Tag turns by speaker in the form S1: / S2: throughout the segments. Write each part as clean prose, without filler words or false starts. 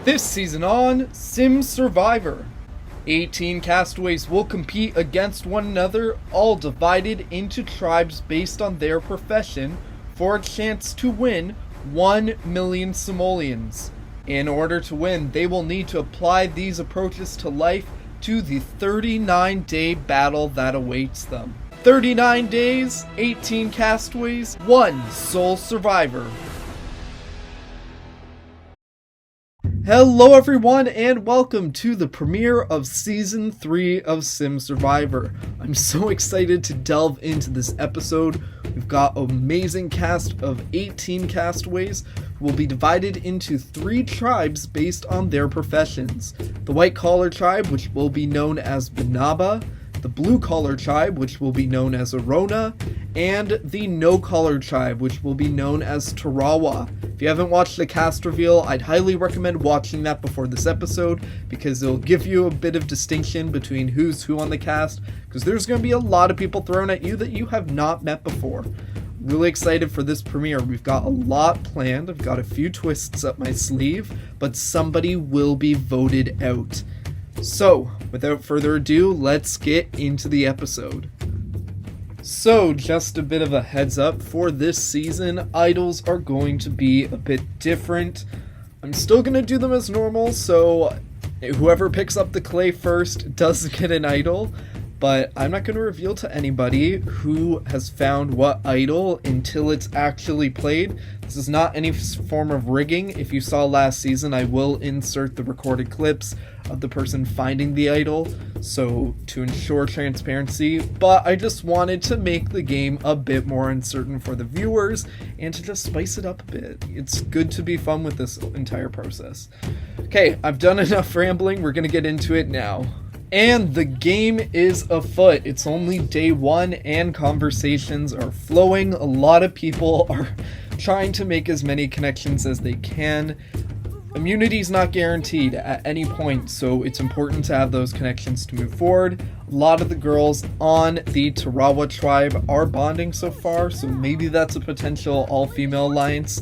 S1: This season on Sim Survivor, 18 castaways will compete against one another, all divided into tribes based on their profession, for a chance to win 1 million simoleons. In order to win, they will need to apply these approaches to life to the 39-day battle that awaits them. 39 days, 18 castaways, 1 sole survivor. Hello everyone and welcome to the premiere of Season 3 of Sim Survivor. I'm so excited to delve into this episode. We've got an amazing cast of 18 castaways who will be divided into 3 tribes based on their professions. The white collar tribe, which will be known as Banaba, the blue collar tribe, which will be known as Arona, and the no collar tribe, which will be known as Tarawa. If you haven't watched the cast reveal, I'd highly recommend watching that before this episode because it'll give you a bit of distinction between who's who on the cast, because there's going to be a lot of people thrown at you that you have not met before. Really excited for this premiere. We've got a lot planned. I've got a few twists up my sleeve, but somebody will be voted out. So, without further ado, let's get into the episode. So, just a bit of a heads up, for this season, idols are going to be a bit different. I'm still going to do them as normal, so whoever picks up the clay first does get an idol, but I'm not going to reveal to anybody who has found what idol until it's actually played. This is not any form of rigging. If you saw last season, I will insert the recorded clips of the person finding the idol, so to ensure transparency, but I just wanted to make the game a bit more uncertain for the viewers and to just spice it up a bit. It's good to be fun with this entire process. Okay, I've done enough rambling, we're gonna get into it now. And the game is afoot. It's only day 1 and conversations are flowing. A lot of people are trying to make as many connections as they can. Immunity is not guaranteed at any point, so it's important to have those connections to move forward. A lot of the girls on the Tarawa tribe are bonding so far, so maybe that's a potential all-female alliance.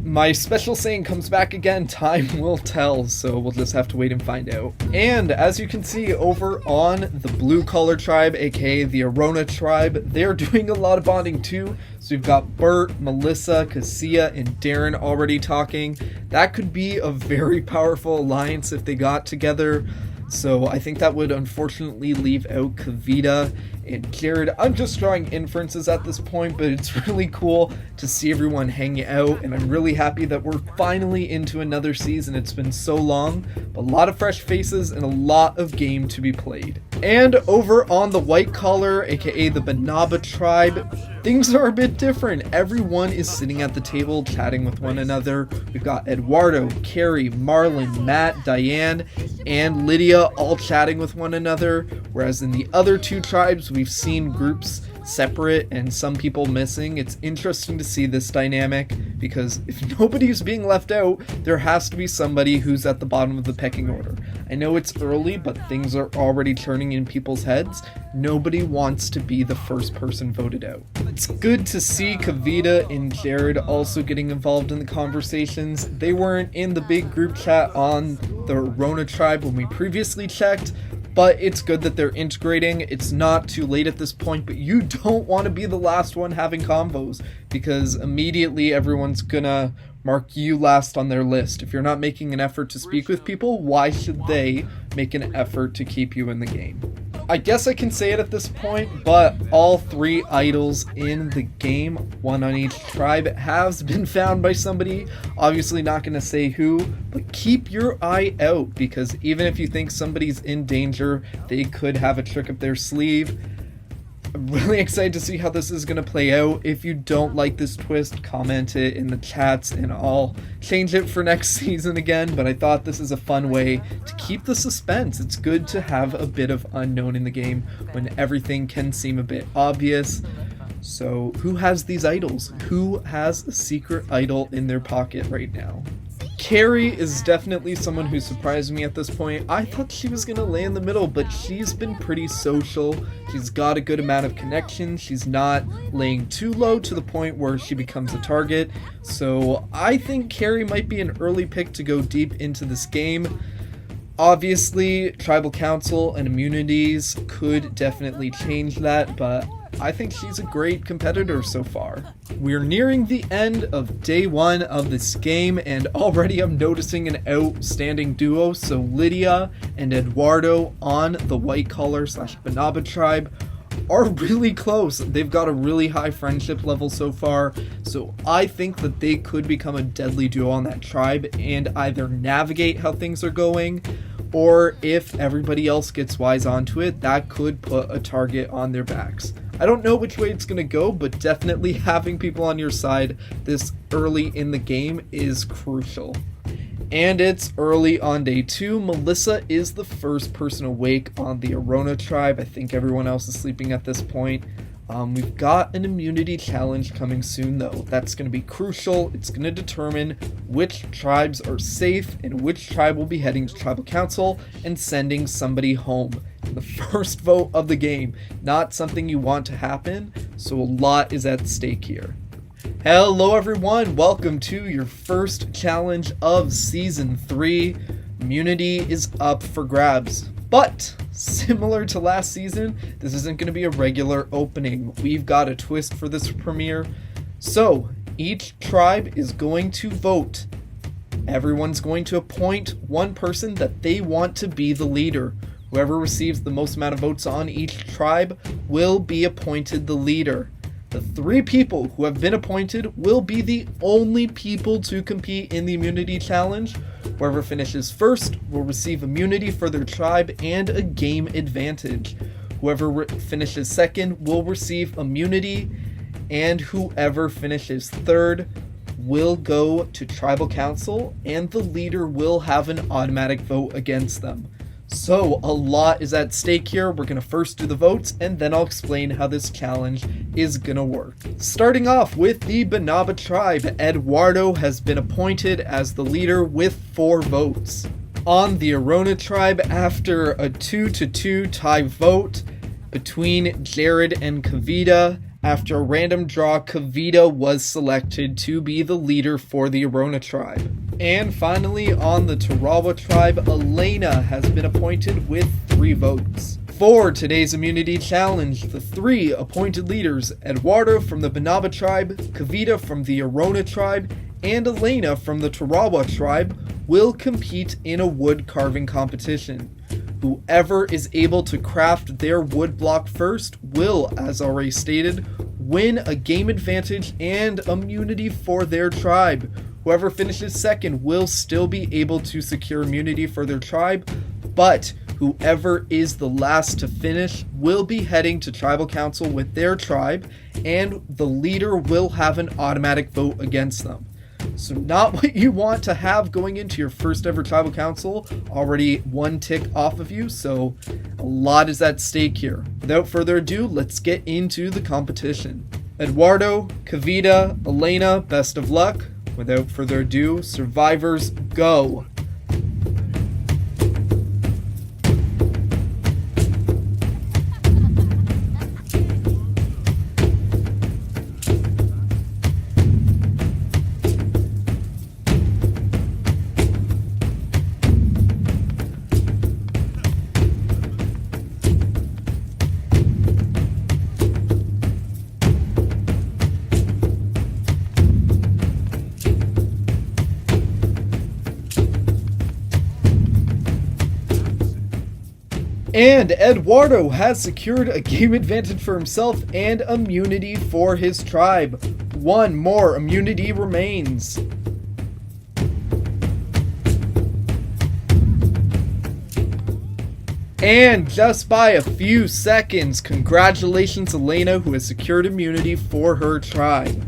S1: My special saying comes back again, time will tell, so we'll just have to wait and find out. And as you can see over on the blue collar tribe, aka the Arona tribe, they're doing a lot of bonding too. So we've got Bert, Melissa, Cassia, and Darren already talking. That could be a very powerful alliance if they got together. So I think that would unfortunately leave out Kavita and Jared. I'm just drawing inferences at this point, but it's really cool to see everyone hang out, and I'm really happy that we're finally into another season. It's been so long, but a lot of fresh faces and a lot of game to be played. And over on the white collar, aka the Banaba tribe, things are a bit different. Everyone is sitting at the table chatting with one another. We've got Eduardo, Carrie, Marlon, Matt, Diane, and Lydia all chatting with one another, whereas in the other 2 tribes we've seen groups separate and some people missing. It's interesting to see this dynamic because if nobody's being left out, there has to be somebody who's at the bottom of the pecking order. I know it's early, but things are already turning in people's heads. Nobody wants to be the first person voted out. It's good to see Kavita and Jared also getting involved in the conversations. They weren't in the big group chat on the Rona tribe when we previously checked, but it's good that they're integrating. It's not too late at this point, but you don't want to be the last one having convos because immediately everyone's gonna mark you last on their list. If you're not making an effort to speak with people, why should they make an effort to keep you in the game? I guess I can say it at this point, but all 3 idols in the game, 1 on each tribe, has been found by somebody. Obviously not going to say who, but keep your eye out because even if you think somebody's in danger, they could have a trick up their sleeve. I'm really excited to see how this is going to play out. If you don't like this twist, comment it in the chats and I'll change it for next season again, but I thought this is a fun way to keep the suspense. It's good to have a bit of unknown in the game when everything can seem a bit obvious. So who has these idols? Who has a secret idol in their pocket right now? Carrie is definitely someone who surprised me at this point. I thought she was going to lay in the middle, but she's been pretty social. She's got a good amount of connection. She's not laying too low to the point where she becomes a target. So I think Carrie might be an early pick to go deep into this game. Obviously, Tribal Council and immunities could definitely change that, but I think she's a great competitor so far. We're nearing the end of day 1 of this game, and already I'm noticing an outstanding duo. So Lydia and Eduardo on the white collar / Banaba tribe are really close. They've got a really high friendship level so far, so I think that they could become a deadly duo on that tribe and either navigate how things are going, or if everybody else gets wise onto it, that could put a target on their backs. I don't know which way it's going to go, but definitely having people on your side this early in the game is crucial. And it's early on day 2. Melissa is the first person awake on the Arona tribe. I think everyone else is sleeping at this point. We've got an immunity challenge coming soon though. That's going to be crucial. It's going to determine which tribes are safe and which tribe will be heading to Tribal Council and sending somebody home. The first vote of the game, not something you want to happen, so a lot is at stake here. Hello everyone, welcome to your first challenge of Season 3. Immunity is up for grabs, but similar to last season, this isn't going to be a regular opening. We've got a twist for this premiere. So, each tribe is going to vote. Everyone's going to appoint one person that they want to be the leader. Whoever receives the most amount of votes on each tribe will be appointed the leader. The 3 people who have been appointed will be the only people to compete in the immunity challenge. Whoever finishes first will receive immunity for their tribe and a game advantage. Whoever finishes second will receive immunity, and whoever finishes third will go to Tribal Council, and the leader will have an automatic vote against them. So, a lot is at stake here. We're going to first do the votes, and then I'll explain how this challenge is going to work. Starting off with the Banaba tribe, Eduardo has been appointed as the leader with 4 votes. On the Arona tribe, after a 2-2 tie vote between Jared and Kavita, after a random draw, Kavita was selected to be the leader for the Arona tribe. And finally, on the Tarawa tribe, Elena has been appointed with 3 votes. For today's immunity challenge, the 3 appointed leaders, Eduardo from the Banaba tribe, Kavita from the Arona tribe, and Elena from the Tarawa tribe, will compete in a wood carving competition. Whoever is able to craft their wood block first will, as already stated, win a game advantage and immunity for their tribe. Whoever finishes second will still be able to secure immunity for their tribe, but whoever is the last to finish will be heading to Tribal Council with their tribe, and the leader will have an automatic vote against them. So not what you want to have going into your first ever Tribal Council, already 1 tick off of you, so a lot is at stake here. Without further ado, let's get into the competition. Eduardo, Kavita, Elena, best of luck. Without further ado, survivors, go! And Eduardo has secured a game advantage for himself and immunity for his tribe. 1 more immunity remains. And just by a few seconds, congratulations Elena, who has secured immunity for her tribe.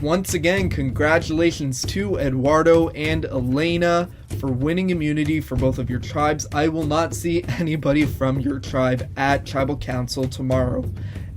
S1: Once again, congratulations to Eduardo and Elena for winning immunity for both of your tribes. I will not see anybody from your tribe at Tribal Council tomorrow.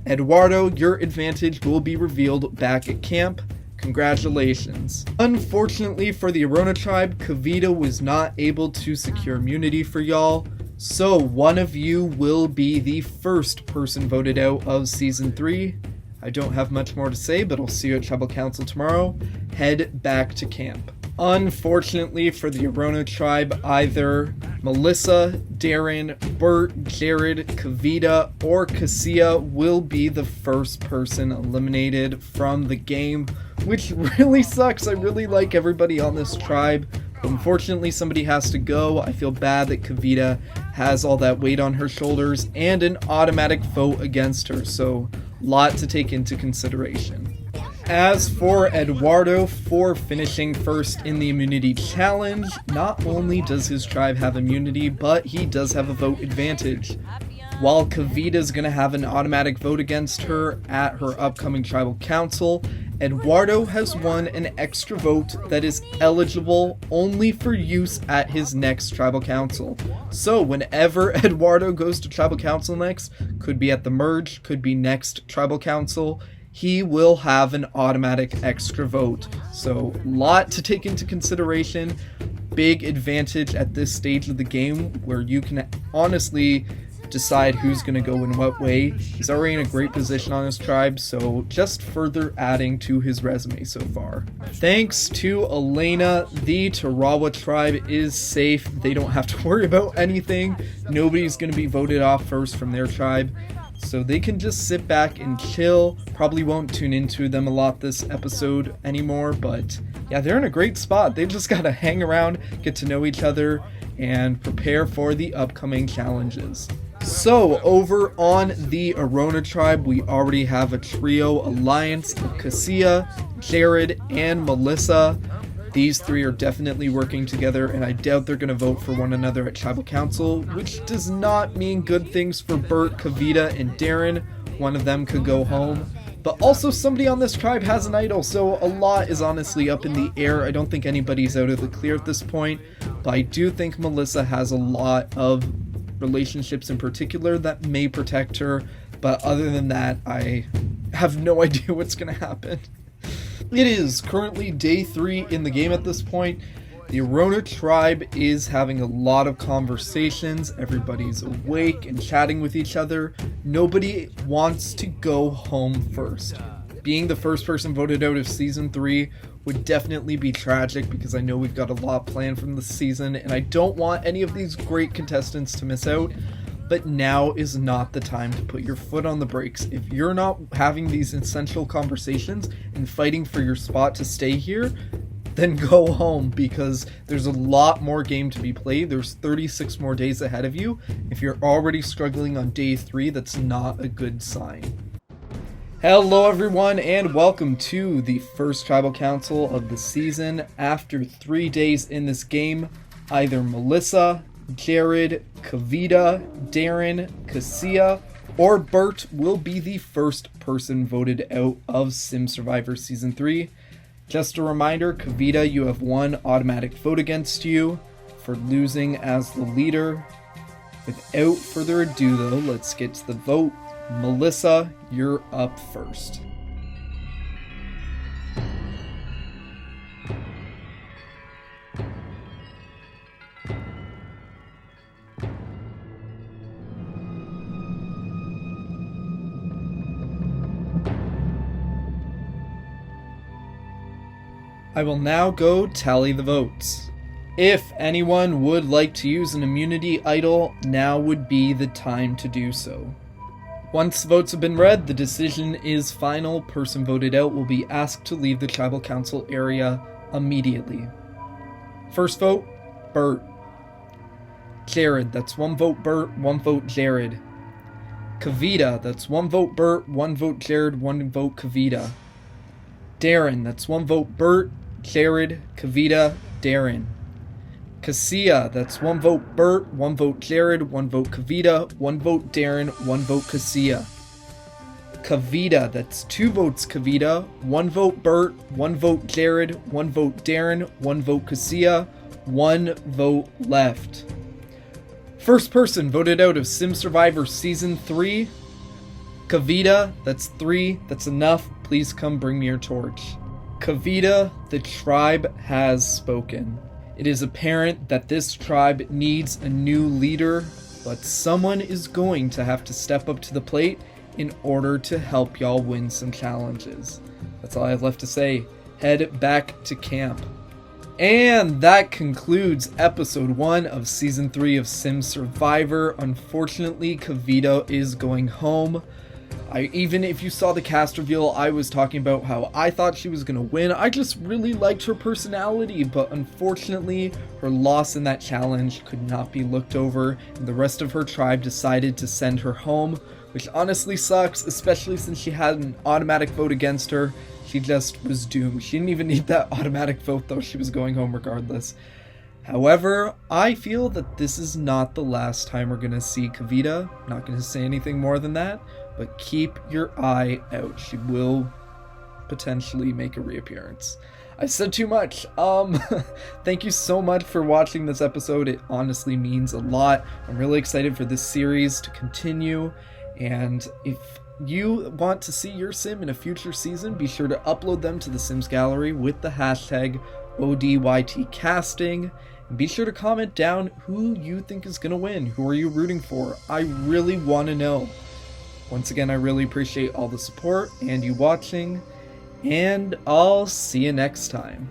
S1: Eduardo, your advantage will be revealed back at camp. Congratulations. Unfortunately for the Arona tribe, Kavita was not able to secure immunity for y'all, so one of you will be the first person voted out of Season 3. I don't have much more to say, but I'll see you at Tribal Council tomorrow. Head back to camp. Unfortunately for the Arona tribe, either Melissa, Darren, Bert, Jared, Kavita, or Cassia will be the first person eliminated from the game, which really sucks. I really like everybody on this tribe, but unfortunately somebody has to go. I feel bad that Kavita has all that weight on her shoulders and an automatic vote against her, so a lot to take into consideration. As for Eduardo, for finishing first in the immunity challenge, not only does his tribe have immunity, but he does have a vote advantage. While Kavita's gonna have an automatic vote against her at her upcoming tribal council, Eduardo has won an extra vote that is eligible only for use at his next tribal council. So whenever Eduardo goes to tribal council next, could be at the merge, could be next tribal council, he will have an automatic extra vote. So a lot to take into consideration. Big advantage at this stage of the game where you can honestly decide who's going to go in what way. He's already in a great position on his tribe, so just further adding to his resume so far. Thanks to Elena, the Tarawa tribe is safe. They don't have to worry about anything. Nobody's going to be voted off first from their tribe, so they can just sit back and chill. Probably won't tune into them a lot this episode anymore, but yeah, they're in a great spot. They've just got to hang around, get to know each other, and prepare for the upcoming challenges. So, over on the Arona tribe, we already have a trio alliance of Cassia, Jared, and Melissa. These three are definitely working together, and I doubt they're going to vote for one another at Tribal Council, which does not mean good things for Bert, Kavita, and Darren. One of them could go home. But also, somebody on this tribe has an idol, so a lot is honestly up in the air. I don't think anybody's out of the clear at this point, but I do think Melissa has a lot of relationships in particular that may protect her, but other than that, I have no idea what's going to happen. It is currently day 3 in the game at this point. The Arona tribe is having a lot of conversations. Everybody's awake and chatting with each other. Nobody wants to go home first. Being the first person voted out of Season 3 would definitely be tragic because I know we've got a lot planned from the season and I don't want any of these great contestants to miss out. But now is not the time to put your foot on the brakes. If you're not having these essential conversations and fighting for your spot to stay here, then go home because there's a lot more game to be played. There's 36 more days ahead of you. If you're already struggling on day 3, that's not a good sign. Hello everyone and welcome to the first tribal council of the season. After 3 days in this game, either Melissa, Jared, Kavita, Darren, Cassia, or Bert will be the first person voted out of Sim Survivor Season 3. Just a reminder, Kavita, you have one automatic vote against you for losing as the leader. Without further ado though, let's get to the vote. Melissa, you're up first. I will now go tally the votes. If anyone would like to use an immunity idol, now would be the time to do so. Once the votes have been read, the decision is final. Person voted out will be asked to leave the tribal council area immediately. First vote, Bert. Jared, that's 1 vote Bert, 1 vote Jared. Kavita, that's 1 vote Bert, 1 vote Jared, 1 vote Kavita. Darren, that's 1 vote Bert, Jared, Kavita, Darren. Cassia, that's 1 vote Bert, 1 vote Jared, 1 vote Kavita, 1 vote Darren, 1 vote Cassia. Kavita, that's 2 votes Kavita, 1 vote Bert, 1 vote Jared, 1 vote Darren, 1 vote Cassia, 1 vote left. First person voted out of Sim Survivor Season 3, Kavita, that's 3, that's enough, please come bring me your torch. Kavita, the tribe has spoken. It is apparent that this tribe needs a new leader, but someone is going to have to step up to the plate in order to help y'all win some challenges. That's all I have left to say. Head back to camp. And that concludes episode 1 of season 3 of Sim Survivor. Unfortunately, Kavita is going home. Even if you saw the cast reveal, I was talking about how I thought she was going to win. I just really liked her personality, but unfortunately, her loss in that challenge could not be looked over, and the rest of her tribe decided to send her home, which honestly sucks, especially since she had an automatic vote against her. She just was doomed. She didn't even need that automatic vote, though. She was going home regardless. However, I feel that this is not the last time we're going to see Kavita. I'm not going to say anything more than that, but keep your eye out. She will potentially make a reappearance. I said too much. Thank you so much for watching this episode. It honestly means a lot. I'm really excited for this series to continue, and if you want to see your sim in a future season, be sure to upload them to the Sims Gallery with the hashtag ODYTcasting. And be sure to comment down who you think is going to win. Who are you rooting for? I really want to know. Once again, I really appreciate all the support and you watching, and I'll see you next time.